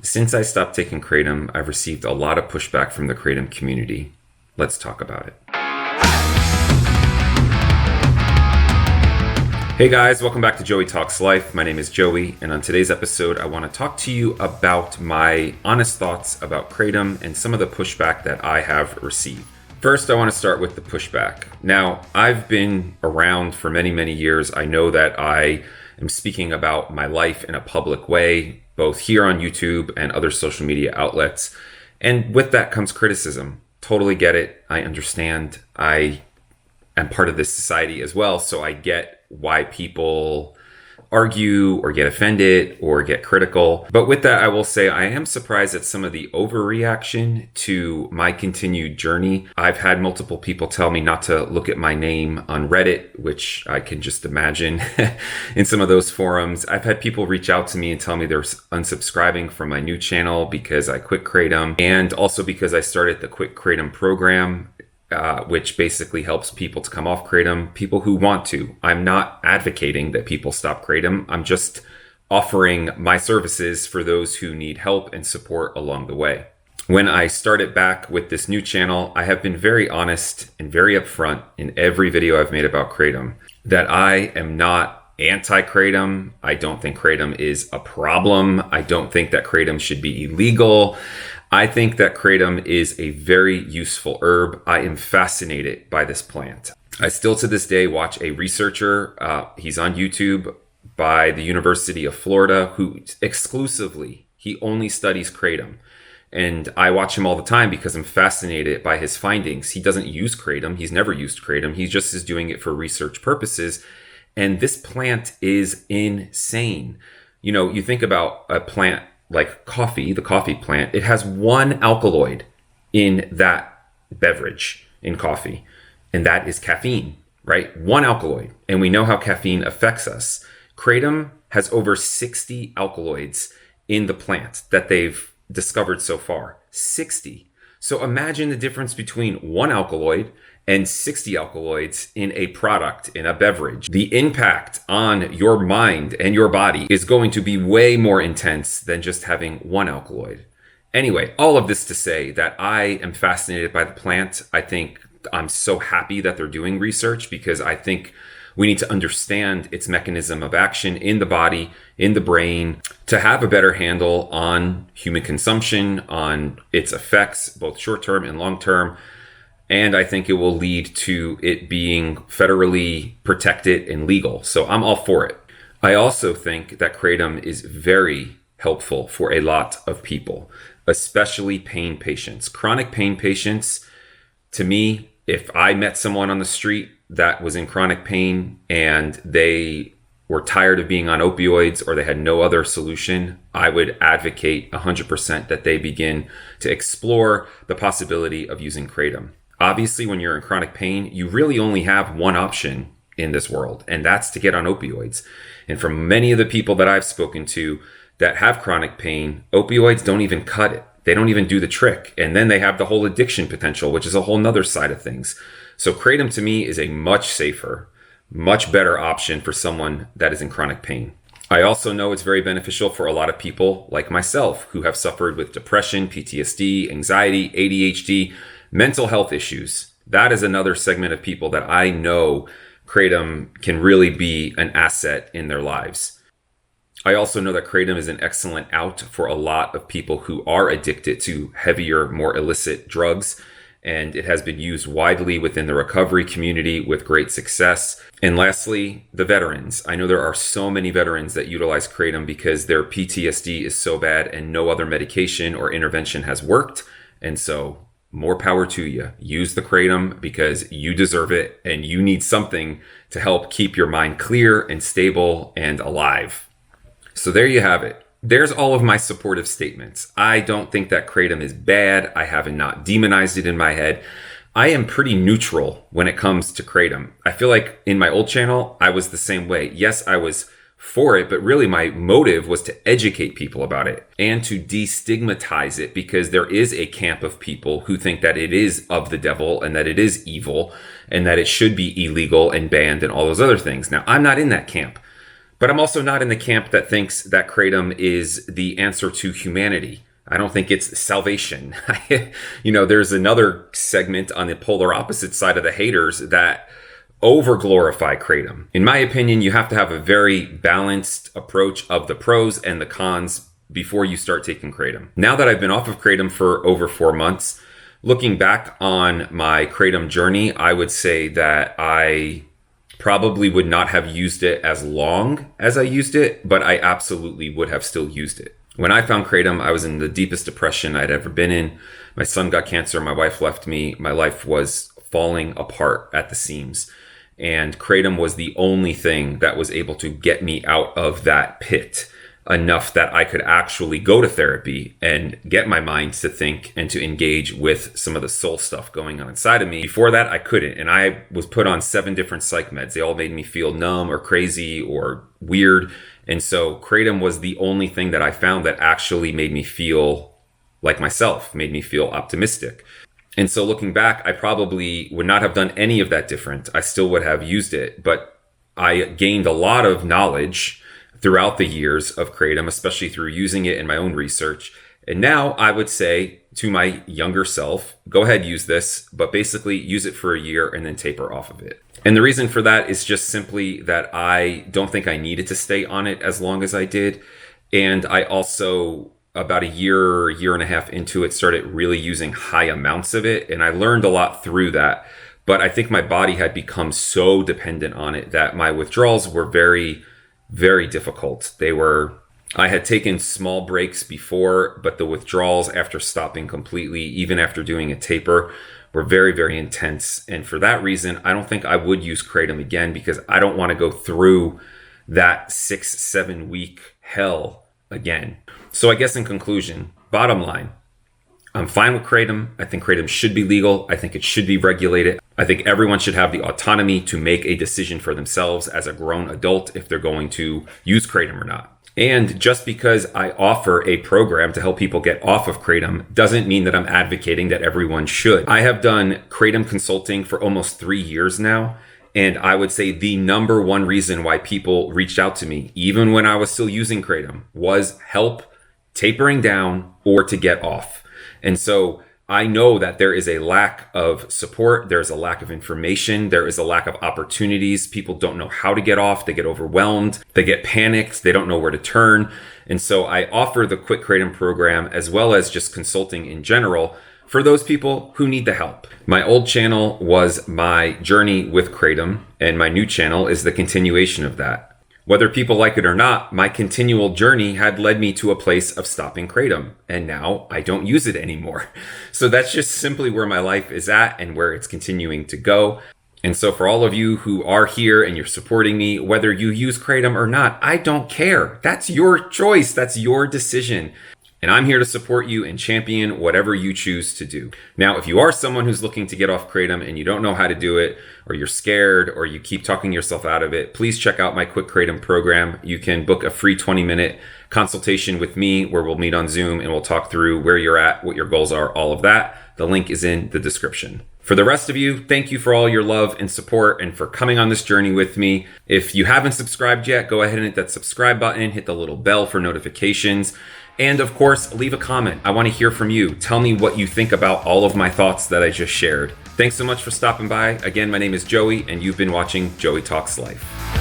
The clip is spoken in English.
Since I stopped taking Kratom, I've received a lot of pushback from the Kratom community. Let's talk about it. Hey guys, welcome back to Joey Talks Life. My name is Joey, and on today's episode, I want to talk to you about my honest thoughts about Kratom and some of the pushback that I have received. First, I want to start with the pushback. Now, I've been around for many, many years. I know that I am speaking about my life in a public way, both here on YouTube and other social media outlets. And with that comes criticism. Totally get it. I understand. I am part of this society as well, so I get why people argue or get offended or get critical. But with that, I will say I am surprised at some of the overreaction to my continued journey. I've had multiple people tell me not to look at my name on Reddit, which I can just imagine in some of those forums. I've had people reach out to me and tell me they're unsubscribing from my new channel because I quit Kratom, and also because I started the Quit Kratom program, which basically helps people to come off Kratom, people who want to. I'm not advocating that people stop Kratom. I'm just offering my services for those who need help and support along the way. When I started back with this new channel, I have been very honest and very upfront in every video I've made about Kratom that I am not anti-Kratom. I don't think Kratom is a problem. I don't think that Kratom should be illegal. I think that Kratom is a very useful herb. I am fascinated by this plant. I still to this day watch a researcher, he's on YouTube, by the University of Florida, who exclusively, he only studies Kratom. And I watch him all the time because I'm fascinated by his findings. He doesn't use Kratom. He's never used Kratom. He just is doing it for research purposes. And this plant is insane. You know, you think about a plant like coffee, the coffee plant, it has one alkaloid in that beverage in coffee, and that is caffeine, right? One alkaloid. And we know how caffeine affects us. Kratom has over 60 alkaloids in the plant that they've discovered so far. 60. So imagine the difference between one alkaloid and 60 alkaloids in a product, in a beverage. The impact on your mind and your body is going to be way more intense than just having one alkaloid. Anyway, all of this to say that I am fascinated by the plant. I think I'm so happy that they're doing research because I think we need to understand its mechanism of action in the body, in the brain, to have a better handle on human consumption, on its effects, both short-term and long-term. And I think it will lead to it being federally protected and legal. So I'm all for it. I also think that Kratom is very helpful for a lot of people, especially pain patients. Chronic pain patients, to me, if I met someone on the street that was in chronic pain and they were tired of being on opioids or they had no other solution, I would advocate 100% that they begin to explore the possibility of using Kratom. Obviously, when you're in chronic pain, you really only have one option in this world, and that's to get on opioids. And for many of the people that I've spoken to that have chronic pain, opioids don't even cut it. They don't even do the trick. And then they have the whole addiction potential, which is a whole nother side of things. So Kratom to me is a much safer, much better option for someone that is in chronic pain. I also know it's very beneficial for a lot of people like myself who have suffered with depression, PTSD, anxiety, ADHD, mental health issues. That is another segment of people that I know Kratom can really be an asset in their lives. I also know that Kratom is an excellent out for a lot of people who are addicted to heavier, more illicit drugs. And it has been used widely within the recovery community with great success. And lastly, the veterans. I know there are so many veterans that utilize Kratom because their PTSD is so bad and no other medication or intervention has worked. And so more power to you. Use the Kratom because you deserve it and you need something to help keep your mind clear and stable and alive. So there you have it. There's all of my supportive statements. I don't think that Kratom is bad. I have not demonized it in my head. I am pretty neutral when it comes to Kratom. I feel like in my old channel, I was the same way. Yes, I was for it, but really my motive was to educate people about it and to destigmatize it, because there is a camp of people who think that it is of the devil and that it is evil and that it should be illegal and banned and all those other things. Now, I'm not in that camp. But I'm also not in the camp that thinks that Kratom is the answer to humanity. I don't think it's salvation. There's another segment on the polar opposite side of the haters that over glorify Kratom. In my opinion, you have to have a very balanced approach of the pros and the cons before you start taking Kratom. Now that I've been off of Kratom for over 4 months, looking back on my Kratom journey, I would say that I probably would not have used it as long as I used it, but I absolutely would have still used it. When I found Kratom, I was in the deepest depression I'd ever been in. My son got cancer, my wife left me, my life was falling apart at the seams. And Kratom was the only thing that was able to get me out of that pit enough that I could actually go to therapy and get my mind to think and to engage with some of the soul stuff going on inside of me. Before that, I couldn't. And I was put on 7 different psych meds. They all made me feel numb or crazy or weird. And so Kratom was the only thing that I found that actually made me feel like myself, made me feel optimistic. And so looking back, I probably would not have done any of that different. I still would have used it, but I gained a lot of knowledge throughout the years of Kratom, especially through using it in my own research. And now I would say to my younger self, go ahead, use this, but basically use it for a year and then taper off of it. And the reason for that is just simply that I don't think I needed to stay on it as long as I did. And I also, about a year and a half into it, started really using high amounts of it. And I learned a lot through that. But I think my body had become so dependent on it that my withdrawals were very, very difficult. I had taken small breaks before, but the withdrawals after stopping completely, even after doing a taper, were very, very intense. And for that reason, I don't think I would use Kratom again because I don't want to go through that 6-7 week hell again. So I guess in conclusion, bottom line, I'm fine with Kratom. I think Kratom should be legal. I think it should be regulated. I think everyone should have the autonomy to make a decision for themselves as a grown adult if they're going to use Kratom or not. And just because I offer a program to help people get off of Kratom doesn't mean that I'm advocating that everyone should. I have done Kratom consulting for almost 3 years now. And I would say the number one reason why people reached out to me, even when I was still using Kratom, was help tapering down or to get off. And so I know that there is a lack of support. There's a lack of information. There is a lack of opportunities. People don't know how to get off. They get overwhelmed. They get panicked. They don't know where to turn. And so I offer the Quick Kratom program as well as just consulting in general for those people who need the help. My old channel was my journey with Kratom, and my new channel is the continuation of that. Whether people like it or not, my continual journey had led me to a place of stopping Kratom, and now I don't use it anymore. So that's just simply where my life is at and where it's continuing to go. And so for all of you who are here and you're supporting me, whether you use Kratom or not, I don't care. That's your choice. That's your decision. And I'm here to support you and champion whatever you choose to do. Now, if you are someone who's looking to get off Kratom and you don't know how to do it, or you're scared, or you keep talking yourself out of it, please check out my Quick Kratom program. You can book a free 20-minute consultation with me where we'll meet on Zoom and we'll talk through where you're at, what your goals are, all of that. The link is in the description. For the rest of you, thank you for all your love and support and for coming on this journey with me. If you haven't subscribed yet, go ahead and hit that subscribe button, hit the little bell for notifications. And of course, leave a comment. I want to hear from you. Tell me what you think about all of my thoughts that I just shared. Thanks so much for stopping by. Again, my name is Joey, and you've been watching Joey Talks Life.